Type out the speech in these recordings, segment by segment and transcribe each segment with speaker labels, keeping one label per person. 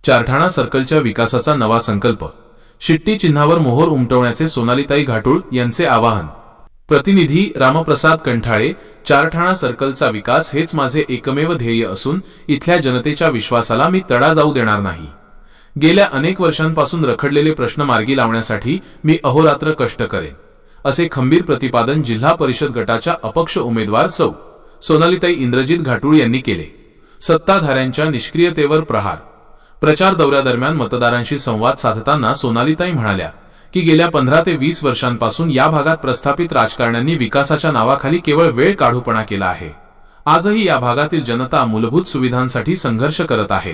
Speaker 1: चारठाणा सर्कलच्या विकासाचा नवा संकल्प, शिट्टी चिन्हावर मोहोर उमटवण्याचे सोनालीताई घाटुळ यांचे आवाहन। प्रतिनिधी रामप्रसाद कंठाळे। चारठाणा सर्कलचा विकास हेच माझे एकमेव ध्येय असून इथल्या जनतेच्या विश्वासाला मी तडा जाऊ देणार नाही। गेल्या अनेक वर्षांपासून रखडलेले प्रश्न मार्गी लावण्यासाठी मी अहोरात्र कष्ट करेन, असे खंबीर प्रतिपादन जिल्हा परिषद गटाच्या अपक्ष उमेदवार सौ सोनालीताई इंद्रजित घाटुळ यांनी केले। सत्ताधाऱ्यांच्या निष्क्रियतेवर प्रहार। प्रचार दौऱ्यादरम्यान मतदारांशी संवाद साधताना सोनालीताई म्हणाल्या की गेल्या 15 ते 20 वर्षांपासून या भागात प्रस्थापित राजकारण्यांनी विकासाच्या नावाखाली केवळ वेळ काढूपणा केला आहे। आजही या भागातील जनता मूलभूत सुविधांसाठी संघर्ष करत आहे।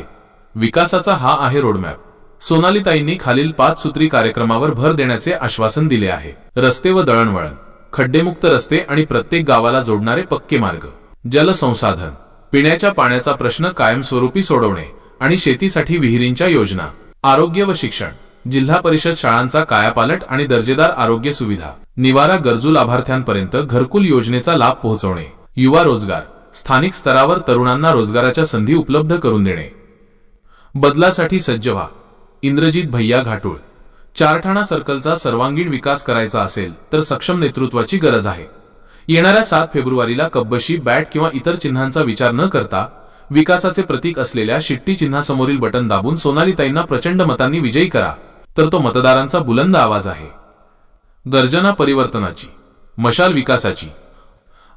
Speaker 1: विकासाचा हा आहे रोडमॅप। सोनालीताईंनी खालील 5 सूत्री कार्यक्रमावर भर देण्याचे आश्वासन दिले आहे। रस्ते व दळणवळण, खड्डेमुक्त रस्ते आणि प्रत्येक गावाला जोडणारे पक्के मार्ग, जलसंसाधन, पिण्याच्या पाण्याचा प्रश्न कायमस्वरूपी सोडवणे आणि शेतीसाठी विहिरींच्या योजना, आरोग्य व शिक्षण, जिल्हा परिषद शाळांचा कायापालट आणि दर्जेदार आरोग्य सुविधा, निवारा गरजू लाभार्थ्यांपर्यंत घरकुल योजनेचा लाभ पोहोचवणे, युवा रोजगार, स्थानिक स्तरावर तरुणांना रोजगाराच्या संधी उपलब्ध करून देणे। बदलासाठी सज्ज व्हा। इंद्रजित भैया घाटुळ। चारठाणा सर्कलचा सर्वांगीण विकास करायचा असेल तर सक्षम नेतृत्वाची गरज आहे। येणाऱ्या 7 फेब्रुवारीला कब्बशी, बॅट किंवा इतर चिन्हांचा विचार न करता विकासाचे प्रतीक असलेल्या शिट्टी चिन्हासमोरील बटन दाबून सोनालीताईंना प्रचंड मतांनी विजयी करा, तर तो मतदारांचा बुलंद आवाज आहे। गर्जना परिवर्तनाची, मशाल विकासाची।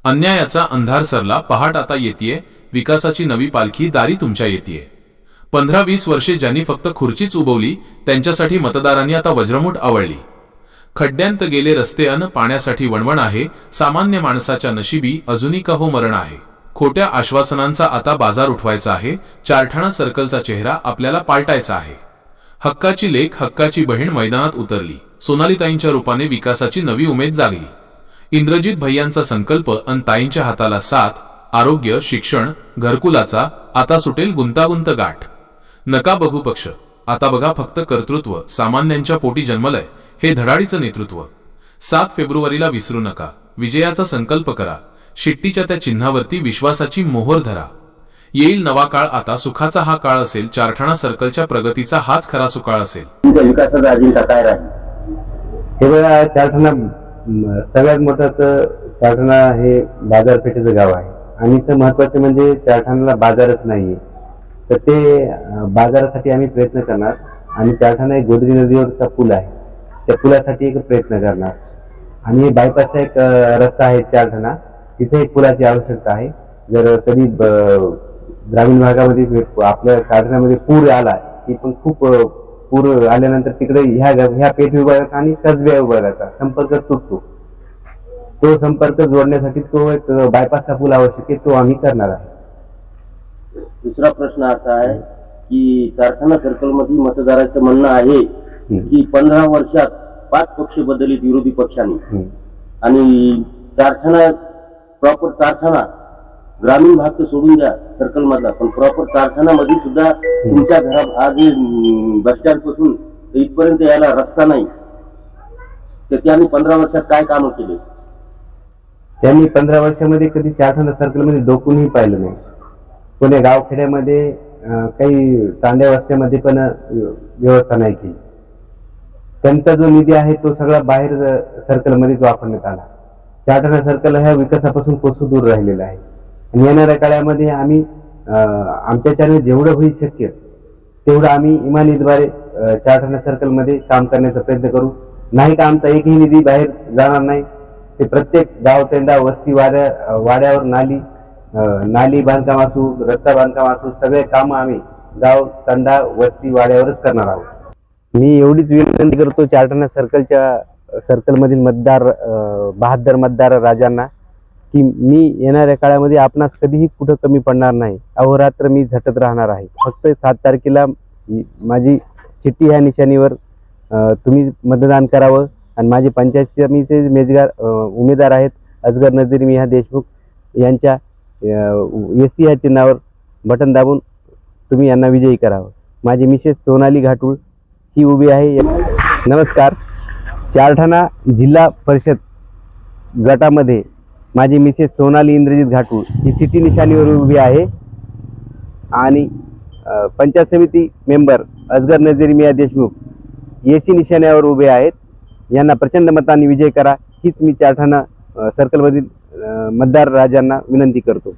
Speaker 1: अन्यायाचा अंधार सरला, पहाट आता येतेय, विकासाची नवी पालखी दारी तुमच्या येतेय। 15-20 वर्षे ज्यांनी फक्त खुर्चीच उभवली त्यांच्यासाठी मतदारांनी आता वज्रमुठ आवळली। खड्ड्यांत गेले रस्ते अन पाण्यासाठी वणवण आहे, सामान्य माणसाच्या नशिबी अजूनही का हो मरण आहे। खोट्या आश्वासनांचा आता बाजार उठवायचा आहे, चारठाणा सर्कलचा चेहरा आपल्याला पालटायचा आहे। हक्काची लेक, हक्काची बहीण मैदानात उतरली, सोनालीताईंच्या रूपाने विकासाची नवी उमेद जागली। इंद्रजित भैयांचा संकल्प अन ताईंच्या हाताला साथ, आरोग्य, शिक्षण, घरकुलाचा आता सुटेल गुंतागुंत गाठ। नका बघू पक्ष, आता बघा फक्त कर्तृत्व, सामान्यांच्या पोटी जन्मलंय हे धडाडीचं नेतृत्व। 7 फेब्रुवारीला विसरू नका, विजयाचा संकल्प करा, शिट्टीच्या त्या चिन्हावरती विश्वासाची मोहर धरा। येईल नवा काळ, आता सुखाचा हा काळ असेल, चारठाणा सर्कलच्या प्रगतीचा हाच खरा सुकाळ असेल।
Speaker 2: विकासाचा अजिंठा काय राहील?
Speaker 3: हे बघा, चारठाणा सगळ्यात मोठं चारठाणा हे बाजारपेठेचं गाव आहे आणि इथं महत्वाचं म्हणजे चारठाण्याला बाजारच नाहीये, तर ते बाजारासाठी आम्ही प्रयत्न करणार आणि चारठाणा एक गोदावरी नदीवरचा पूल आहे, त्या पुलासाठी एक प्रयत्न करणार आणि बायपासचा एक रस्ता आहे चारठाणा, तिथे एक पुलाची आवश्यकता आहे। जर कधी ग्रामीण भागामध्ये आपल्या चारठाण्यामध्ये पूर आला की पण खूप पूर आल्यानंतर तिकडे ह्या पेठ विभागाचा आणि कसबे विभागाचा संपर्क तुटतो, तो संपर्क जोडण्यासाठी तो एक बायपासचा पूल आवश्यक आहे, तो आम्ही करणार आहे।
Speaker 2: दुसरा प्रश्न असा आहे की चारठाणा सर्कल मध्ये मतदाराचं म्हणणं आहे की 15 वर्षात 5 पक्ष बदललेत विरोधी पक्षांनी आणि चारठाणा प्रॉपर चारठाणा ग्रामीण भाग तर सोडून द्या सर्कल मधला, पण प्रॉपर चारठाणा मध्ये सुद्धा तुमच्या घरात आज बस स्टँड पासून इथपर्यंत यायला रस्ता नाही, तर त्यांनी 15 वर्षात काय कामं केले?
Speaker 3: त्यांनी 15 वर्षामध्ये कधी चारठाणा सर्कल मध्ये डोकूनही पाहिलं नाही। कोण्या गावखेड्यामध्ये काही तांड्या वस्त्यामध्ये पण व्यवस्था नाही केली। त्यांचा जो निधी आहे तो सगळा बाहेर सर्कलमध्ये वापरण्यात आला। चारठाणा सर्कल ह्या विकासापासून कोसू दूर राहिलेला आहे आणि येणाऱ्या काळामध्ये आम्ही आमच्याच्याने जेवढं होईल शक्य तेवढं आम्ही इमानीद्वारे चारठाणा सर्कल मध्ये काम करण्याचा प्रयत्न करू। नाही का आमचा एकही निधी बाहेर जाणार नाही, ते प्रत्येक गाव तेंडा, वस्ती, वाड्यावर नाली बांधकाम असू, रस्ता बांधकाम असू, सगळे काम आम्ही गाव तंडा, वस्ती, वाड्यावरच करणार आहोत। मी एवढीच विनंती करतो चारठाणा सर्कलमधील बहादर मतदार राजांना की मी येणाऱ्या काळामध्ये आपणास कधीही कुठं कमी पडणार नाही, अहोरात्र मी झटत राहणार आहे। फक्त 7 तारखेला माझी शिट्टी ह्या निशाणीवर तुम्ही मतदान करावं आणि माझे पंचायत समितीचे उमेदवार आहेत अजगर नजीर मिया देशमुख यांच्या एसी ह्या चिन्हावर बटन दाबून तुम्ही यांना विजयी करावं। माझी मिसेस सोनाली घाटुळ ही उभी आहे। नमस्कार, चारठाणा जिल्हा परिषद गटामध्ये माझी मिसेस सोनाली इंद्रजित घाटुळ ही सिटी निशाणीवर उभी आहे आणि पंचायत समिती मेंबर असगर नजीर मिया देशमुख एसी निशाण्यावर उभे आहेत. यांना प्रचंड मतांनी विजय करा हीच मी चारठाणा सर्कलमधील मतदार राजांना विनंती करतो.